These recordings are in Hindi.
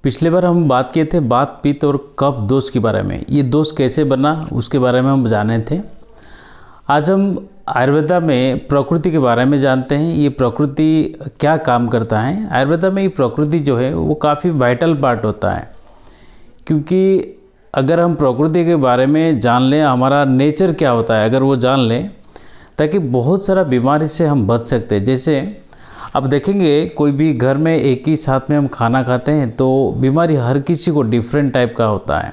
पिछले बार हम बात किए थे वात पित्त और कफ दोष के बारे में। ये दोष कैसे बना उसके बारे में हम जाने थे। आज हम आयुर्वेदा में प्रकृति के बारे में जानते हैं। ये प्रकृति क्या काम करता है। आयुर्वेदा में ये प्रकृति जो है वो काफ़ी वाइटल पार्ट होता है, क्योंकि अगर हम प्रकृति के बारे में जान लें, हमारा नेचर क्या होता है अगर वो जान लें, ताकि बहुत सारा बीमारी से हम बच सकते हैं। जैसे अब देखेंगे कोई भी घर में एक ही साथ में हम खाना खाते हैं तो बीमारी हर किसी को डिफरेंट टाइप का होता है।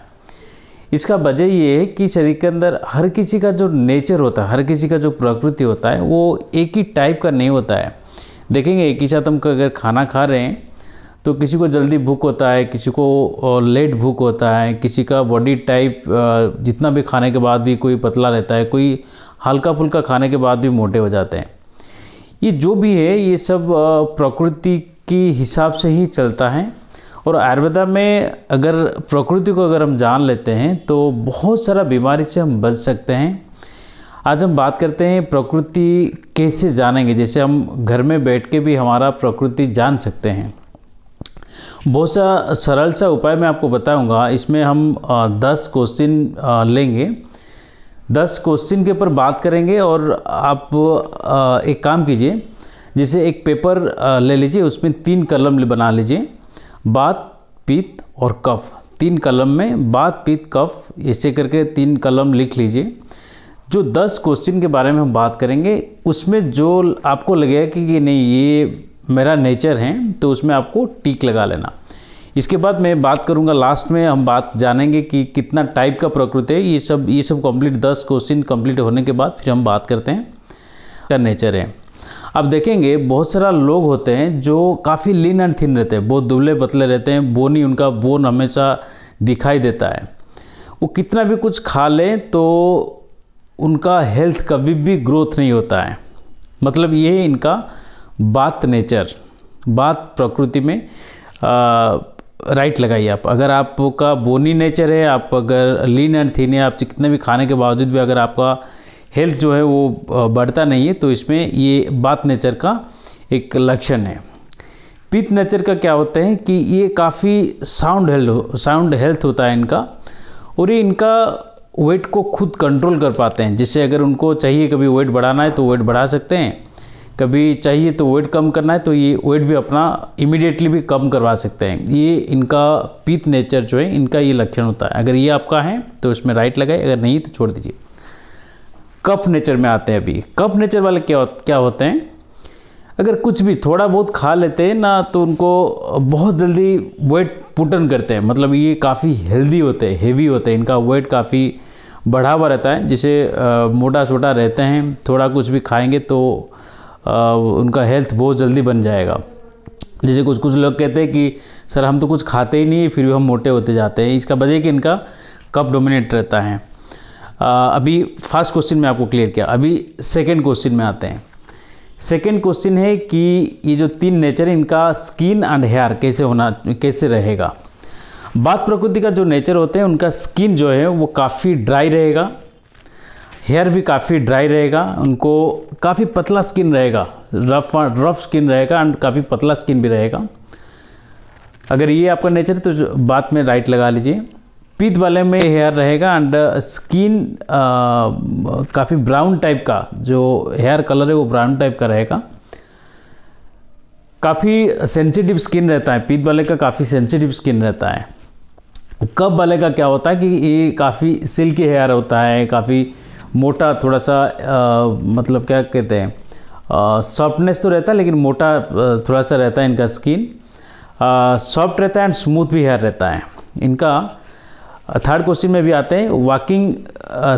इसका वजह ये है कि शरीर के अंदर हर किसी का जो नेचर होता है, हर किसी का जो प्रकृति होता है वो एक ही टाइप का नहीं होता है। देखेंगे एक ही साथ हम अगर खाना खा रहे हैं तो किसी को जल्दी भूख होता है, किसी को लेट भूख होता है, किसी का बॉडी टाइप जितना भी खाने के बाद भी कोई पतला रहता है, कोई हल्का फुल्का खाने के बाद भी मोटे हो जाते हैं। ये जो भी है ये सब प्रकृति की हिसाब से ही चलता है। और आयुर्वेदा में अगर प्रकृति को अगर हम जान लेते हैं तो बहुत सारा बीमारी से हम बच सकते हैं। आज हम बात करते हैं प्रकृति कैसे जानेंगे। जैसे हम घर में बैठ के भी हमारा प्रकृति जान सकते हैं। बहुत सा सरल सा उपाय मैं आपको बताऊंगा। इसमें हम 10 क्वेश्चन लेंगे, 10 क्वेश्चन के ऊपर बात करेंगे। और आप एक काम कीजिए, जैसे एक पेपर ले लीजिए, उसमें 3 कलम बना लीजिए, वात पित्त और कफ। 3 कलम में वात पित्त कफ ऐसे करके 3 कलम लिख लीजिए। जो 10 क्वेश्चन के बारे में हम बात करेंगे उसमें जो आपको लगेगा कि नहीं ये मेरा नेचर है तो उसमें आपको टिक लगा लेना। इसके बाद मैं बात करूंगा, लास्ट में हम बात जानेंगे कि कितना टाइप का प्रकृति है। ये सब कंप्लीट 10 क्वेश्चन कंप्लीट होने के बाद फिर हम बात करते हैं क्या नेचर है। अब देखेंगे बहुत सारा लोग होते हैं जो काफ़ी लीन एंड थिन रहते हैं, बहुत दुबले पतले रहते हैं, बोन ही उनका बोन हमेशा दिखाई देता है। वो कितना भी कुछ खा लें तो उनका हेल्थ कभी भी ग्रोथ नहीं होता है। मतलब ये है इनका बात नेचर, बात प्रकृति में राइट लगाइए आप। अगर आपका बोनी नेचर है, आप अगर लीन एंड थिन है, आप कितने भी खाने के बावजूद भी अगर आपका हेल्थ जो है वो बढ़ता नहीं है तो इसमें ये बात नेचर का एक लक्षण है। पित्त नेचर का क्या होता है कि ये काफ़ी साउंड हेल्थ होता है इनका, और ये इनका वेट को खुद कंट्रोल कर पाते हैं। जैसे अगर उनको चाहिए कभी वेट बढ़ाना है तो वेट बढ़ा सकते हैं, कभी चाहिए तो वेट कम करना है तो ये वेट भी अपना इमीडिएटली भी कम करवा सकते हैं। ये इनका पित्त नेचर जो है इनका ये लक्षण होता है। अगर ये आपका है तो इसमें राइट लगाए, अगर नहीं तो छोड़ दीजिए। कफ नेचर में आते हैं। अभी कफ नेचर वाले क्या होते हैं, अगर कुछ भी थोड़ा बहुत खा लेते हैं ना तो उनको बहुत जल्दी वेट पुट ऑन करते हैं। मतलब ये काफ़ी हेल्दी होते हैं, हेवी होते हैं, इनका वेट काफ़ी बढ़ा हुआ रहता है। जैसे मोटा छोटा रहते हैं, थोड़ा कुछ भी खाएंगे तो उनका हेल्थ बहुत जल्दी बन जाएगा। जैसे कुछ लोग कहते हैं कि सर हम तो कुछ खाते ही नहीं फिर भी हम मोटे होते जाते हैं। इसका वजह कि इनका कफ डोमिनेट रहता है। अभी फर्स्ट क्वेश्चन में आपको क्लियर किया। अभी सेकंड क्वेश्चन में आते हैं। सेकंड क्वेश्चन है कि ये जो 3 नेचर है इनका स्किन एंड हेयर कैसे रहेगा। बात प्रकृति का जो नेचर होते हैं उनका स्किन जो है वो काफ़ी ड्राई रहेगा, हेयर भी काफ़ी ड्राई रहेगा, उनको काफ़ी पतला स्किन रहेगा, रफ स्किन रहेगा एंड काफ़ी पतला स्किन भी रहेगा। अगर ये आपका नेचर है तो बात में राइट लगा लीजिए। पित्त वाले में हेयर रहेगा एंड स्किन काफ़ी ब्राउन टाइप का, जो हेयर कलर है वो ब्राउन टाइप का रहेगा। काफ़ी सेंसिटिव स्किन रहता है, पित्त वाले का काफ़ी सेंसिटिव स्किन रहता है। कफ वाले का क्या होता है कि ये काफ़ी सिल्की हेयर होता है, काफ़ी मोटा, थोड़ा सा मतलब क्या कहते हैं सॉफ्टनेस तो रहता है लेकिन मोटा थोड़ा सा रहता है। इनका स्किन सॉफ्ट रहता है एंड स्मूथ भी हेयर रहता है इनका। थर्ड क्वेश्चन में भी आते हैं, वॉकिंग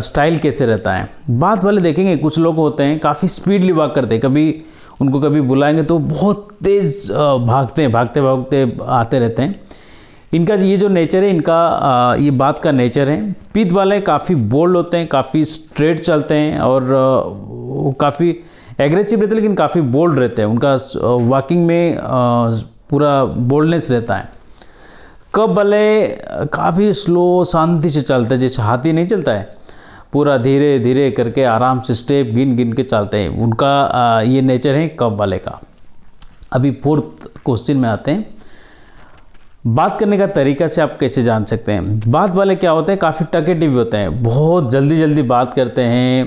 स्टाइल कैसे रहता है। बात वाले देखेंगे कुछ लोग होते हैं काफ़ी स्पीडली वॉक करते हैं, उनको कभी बुलाएंगे तो बहुत तेज़ भागते भागते आते रहते हैं। इनका ये जो नेचर है इनका ये बात का नेचर है। पित्त वाले काफ़ी बोल्ड होते हैं, काफ़ी स्ट्रेट चलते हैं और वो काफ़ी एग्रेसिव रहते हैं लेकिन काफ़ी बोल्ड रहते हैं। उनका वॉकिंग में पूरा बोल्डनेस रहता है। कफ वाले काफ़ी स्लो शांति से चलते हैं, जैसे हाथी नहीं चलता है, पूरा धीरे धीरे करके आराम से स्टेप गिन के चलते हैं। उनका ये नेचर है कफ वाले का। अभी फोर्थ क्वेश्चन में आते हैं। बात करने का तरीका से आप कैसे जान सकते हैं? बात वाले क्या होते हैं, काफ़ी टकेटिव होते हैं, बहुत जल्दी जल्दी बात करते हैं,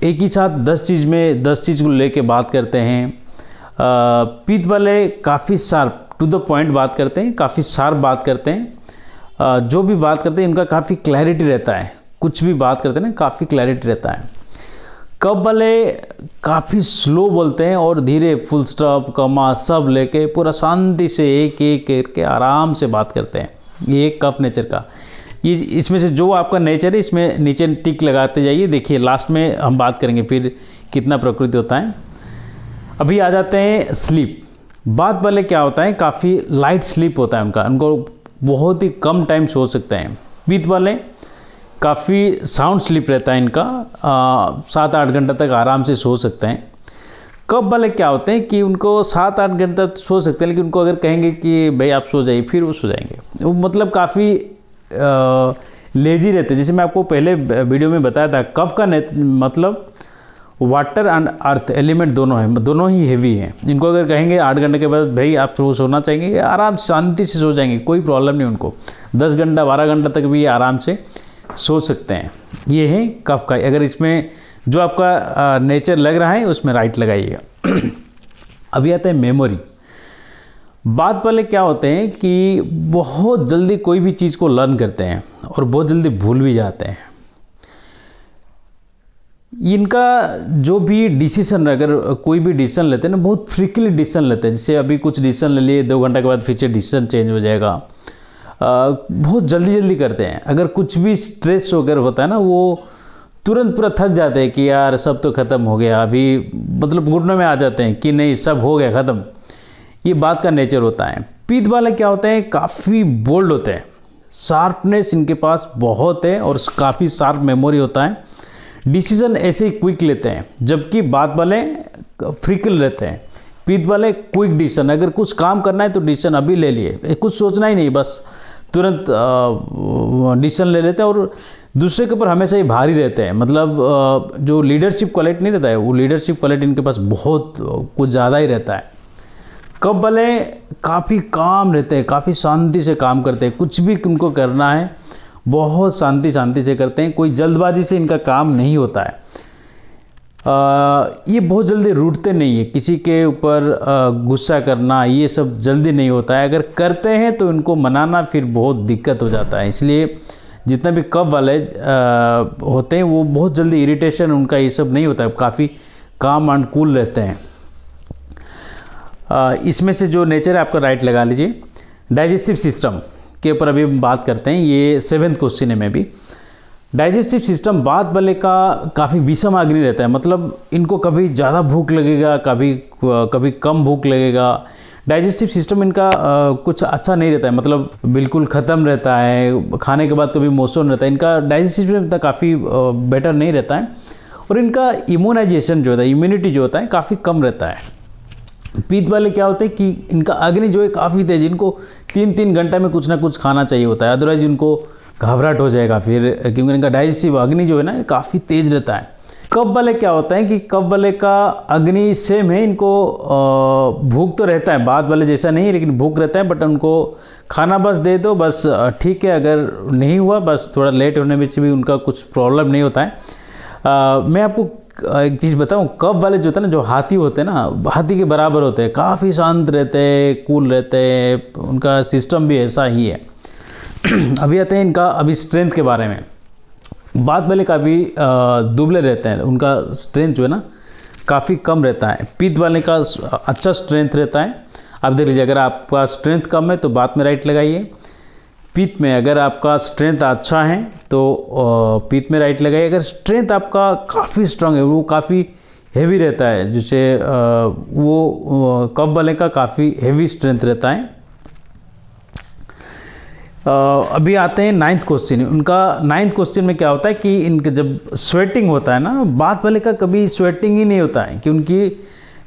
एक ही साथ 10 चीज़ को लेके बात करते हैं। पीत वाले काफ़ी शार्प टू द पॉइंट बात करते हैं, काफ़ी शार्प बात करते हैं। जो भी बात करते हैं इनका काफ़ी क्लैरिटी रहता है, कुछ भी बात करते हैं ना काफ़ी क्लैरिटी रहता है। कब वाले काफ़ी स्लो बोलते हैं और धीरे, फुल स्टॉप, कमा सब लेके पूरा शांति से एक एक करके आराम से बात करते हैं। ये एक कफ नेचर का, ये इसमें से जो आपका नेचर है इसमें नीचे टिक लगाते जाइए। देखिए लास्ट में हम बात करेंगे फिर कितना प्रकृति होता है। अभी आ जाते हैं स्लीप। बात वाले क्या होता है, काफ़ी लाइट स्लीप होता है उनको बहुत ही कम टाइम सो सकते हैं। पीत वाले काफ़ी साउंड स्लीप रहता है इनका, 7-8 घंटा तक आराम से सो सकते हैं। कब वाले क्या होते हैं कि उनको 7-8 घंटा तक सो सकते हैं, लेकिन उनको अगर कहेंगे कि भाई आप सो जाइए फिर वो सो जाएंगे। वो मतलब काफ़ी लेजी रहते हैं। जैसे मैं आपको पहले वीडियो में बताया था, कफ का मतलब वाटर एंड अर्थ एलिमेंट दोनों हैं, दोनों ही हेवी हैं। इनको अगर कहेंगे 8 घंटे के बाद भाई आप सोना चाहेंगे, आराम शांति से सो जाएंगे, कोई प्रॉब्लम नहीं उनको। 10 घंटा 12 घंटा तक भी आराम से सो सकते हैं। ये है कफ का। अगर इसमें जो आपका नेचर लग रहा है उसमें राइट लगाइएगा। अभी आता है मेमोरी। बात वाले क्या होते हैं कि बहुत जल्दी कोई भी चीज़ को लर्न करते हैं और बहुत जल्दी भूल भी जाते हैं। इनका जो भी डिसीजन, अगर कोई भी डिसीजन लेते हैं ना, बहुत फ्रीक्वेंटली डिसीजन लेते हैं। जैसे अभी कुछ डिसीजन ले लिए, 2 घंटे के बाद फिर से डिसीजन चेंज हो जाएगा। बहुत जल्दी करते हैं। अगर कुछ भी स्ट्रेस वगैरह होता है ना, वो तुरंत पूरा थक जाते हैं कि यार सब तो ख़त्म हो गया, अभी मतलब घुटनों में आ जाते हैं कि नहीं सब हो गया ख़त्म। ये बात का नेचर होता है। पीत वाले क्या होते हैं, काफ़ी बोल्ड होते हैं, शार्पनेस इनके पास बहुत है और काफ़ी शार्प मेमोरी होता है। डिसीजन ऐसे ही क्विक लेते हैं, जबकि बात वाले फ्रीक्वेंट रहते हैं। पीत वाले क्विक डिसीजन, अगर कुछ काम करना है तो डिसीजन अभी ले लिए, कुछ सोचना ही नहीं, बस तुरंत डिसीजन ले लेते हैं और दूसरे के ऊपर हमेशा ही भारी रहते हैं। मतलब जो लीडरशिप क्वालिटी नहीं रहता है, वो लीडरशिप क्वालिटी इनके पास बहुत कुछ ज़्यादा ही रहता है। कब वाले काफ़ी काम रहते हैं, काफ़ी शांति से काम करते हैं, कुछ भी उनको करना है बहुत शांति से करते हैं, कोई जल्दबाजी से इनका काम नहीं होता है। ये बहुत जल्दी रूठते नहीं है, किसी के ऊपर गुस्सा करना ये सब जल्दी नहीं होता है। अगर करते हैं तो इनको मनाना फिर बहुत दिक्कत हो जाता है। इसलिए जितना भी कब वाले होते हैं वो बहुत जल्दी इरिटेशन उनका ये सब नहीं होता है, काफ़ी काम एंड कूल रहते हैं। इसमें से जो नेचर है आपका राइट लगा लीजिए। डाइजेस्टिव सिस्टम के ऊपर अभी हम बात करते हैं, ये 7th क्वेश्चन है में भी। डाइजेस्टिव सिस्टम बात वाले का काफ़ी विषम अग्नि रहता है, मतलब इनको कभी ज़्यादा भूख लगेगा, कभी कम भूख लगेगा। डाइजेस्टिव सिस्टम इनका कुछ अच्छा नहीं रहता है, मतलब बिल्कुल ख़त्म रहता है, खाने के बाद कभी मोशन रहता है। इनका डाइजेस्टिव सिस्टम काफ़ी बेटर नहीं रहता है और इनका इम्यूनाइजेशन जो होता है, इम्यूनिटी जो होता है काफ़ी कम रहता है। पीत वाले क्या होते हैं कि इनका अग्नि जो है काफ़ी तेज, इनको 3-3 घंटे में कुछ ना कुछ खाना चाहिए होता है, अदरवाइज इनको घबराहट हो जाएगा फिर, क्योंकि इनका डाइजेस्टिव अग्नि जो है ना काफ़ी तेज रहता है। कब वाले क्या होता है कि कब वाले का अग्नि सेम है, इनको भूख तो रहता है, बात वाले जैसा नहीं, लेकिन भूख रहता है, बट उनको खाना बस दे दो बस ठीक है, अगर नहीं हुआ बस थोड़ा लेट होने में से भी उनका कुछ प्रॉब्लम नहीं होता है। मैं आपको एक चीज़ बताऊं, कब वाले जो होते हैं ना, जो हाथी होते हैं ना, हाथी के बराबर होते हैं, काफ़ी शांत रहते हैं, कूल रहते हैं, उनका सिस्टम भी ऐसा ही है। अभी आते हैं इनका अभी स्ट्रेंथ के बारे में। बात वाले काफ़ी दुबले रहते हैं, उनका स्ट्रेंथ जो है ना काफ़ी कम रहता है। पीत वाले का अच्छा स्ट्रेंथ रहता है। आप देख लीजिए, अगर आपका स्ट्रेंथ कम है तो बात में राइट लगाइए। पीत में अगर आपका स्ट्रेंथ अच्छा है तो पीत में राइट लगाइए। अगर स्ट्रेंथ आपका काफ़ी स्ट्रांग है, वो काफ़ी हेवी रहता है, जैसे वो कब वाले का काफ़ी हेवी स्ट्रेंथ रहता है। अभी आते हैं 9th क्वेश्चन। उनका 9th क्वेश्चन में क्या होता है कि इनके जब स्वेटिंग होता है ना, बात वाले का कभी स्वेटिंग ही नहीं होता है, कि उनकी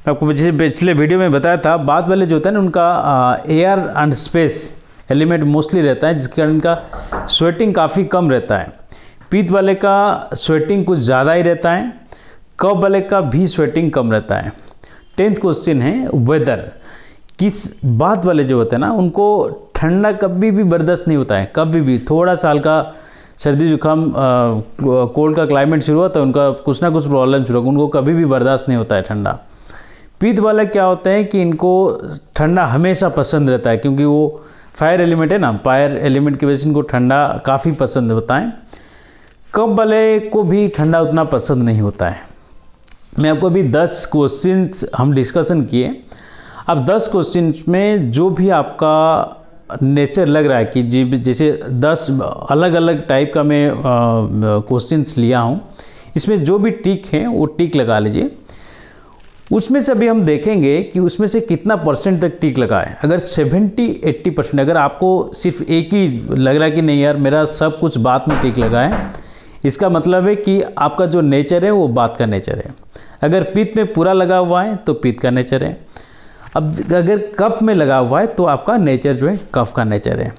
आपको जैसे पिछले वीडियो में बताया था, बात वाले जो होता है ना उनका air and space element mostly रहता है, जिसके कारण इनका स्वेटिंग काफ़ी कम रहता है। पीत वाले का स्वेटिंग कुछ ज़्यादा ही रहता है, कब वाले का भी स्वेटिंग कम रहता है। 10th क्वेश्चन है वेदर, किस बात वाले जो होते हैं ना, उनको ठंडा कभी भी बर्दाश्त नहीं होता है, कभी भी। थोड़ा सा हल्का सर्दी जुकाम कोल्ड का क्लाइमेट शुरू होता है, उनका कुछ ना कुछ प्रॉब्लम शुरू होगा, उनको कभी भी बर्दाश्त नहीं होता है ठंडा। पित्त वाले क्या होते हैं कि इनको ठंडा हमेशा पसंद रहता है, क्योंकि वो फायर एलिमेंट है ना, फायर एलिमेंट की वजह से इनको ठंडा काफ़ी पसंद होता है। कफ वाले को भी ठंडा उतना पसंद नहीं होता है। मैं आपको अभी 10 क्वेश्चंस हम डिस्कशन किए। अब 10 क्वेश्चंस में जो भी आपका नेचर लग रहा है कि जी, जैसे 10 अलग अलग टाइप का मैं क्वेश्चंस लिया हूँ, इसमें जो भी टिक है वो टिक लगा लीजिए। उसमें से अभी हम देखेंगे कि उसमें से कितना परसेंट तक टिक लगा है। अगर 70-80%, अगर आपको सिर्फ एक ही लग रहा है कि नहीं यार मेरा सब कुछ बात में टिक लगा है, इसका मतलब है कि आपका जो नेचर है वो बात का नेचर है। अगर पित्त में पूरा लगा हुआ है तो पित्त का नेचर है। अब अगर कफ में लगा हुआ है तो आपका नेचर जो है कफ का नेचर है।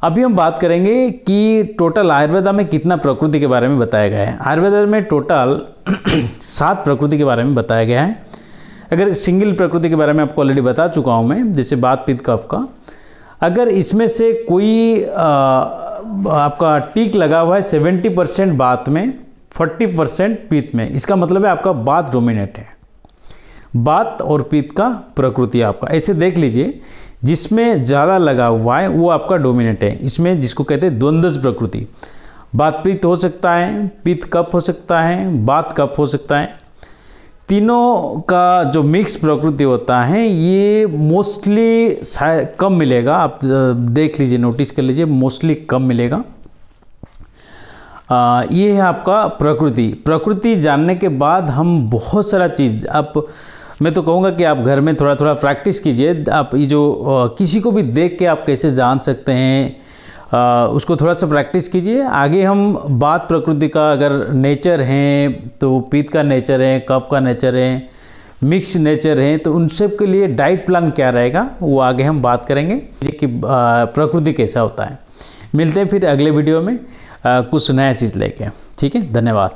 अभी हम बात करेंगे कि टोटल आयुर्वेदा में कितना प्रकृति के बारे में बताया गया है। आयुर्वेदा में टोटल 7 प्रकृति के बारे में बताया गया है। अगर सिंगल प्रकृति के बारे में आपको ऑलरेडी बता चुका हूँ मैं, जैसे बात पित्त कफ का। अगर इसमें से कोई आपका टिक लगा हुआ है 70% बात में, 40% पित्त में, इसका मतलब है आपका बात डोमिनेट है। बात और पित्त का प्रकृति आपका ऐसे देख लीजिए, जिसमें ज़्यादा लगा हुआ है वो आपका डोमिनेट है। इसमें जिसको कहते हैं द्वंद्वज प्रकृति, बात पित्त हो सकता है, पित्त कफ हो सकता है, बात कफ हो सकता है। तीनों का जो मिक्स प्रकृति होता है ये मोस्टली कम मिलेगा। आप देख लीजिए, नोटिस कर लीजिए, मोस्टली कम मिलेगा। ये है आपका प्रकृति। प्रकृति जानने के बाद हम बहुत सारा चीज़, आप मैं तो कहूँगा कि आप घर में थोड़ा थोड़ा प्रैक्टिस कीजिए। आप ये जो किसी को भी देख के आप कैसे जान सकते हैं, उसको थोड़ा सा प्रैक्टिस कीजिए। आगे हम बात प्रकृति का अगर नेचर है तो पित्त का नेचर है, कफ का नेचर है, मिक्स नेचर है, तो उन सब के लिए डाइट प्लान क्या रहेगा वो आगे हम बात करेंगे कि प्रकृति कैसा होता है। मिलते हैं फिर अगले वीडियो में कुछ नया चीज़ लेके। ठीक है, धन्यवाद।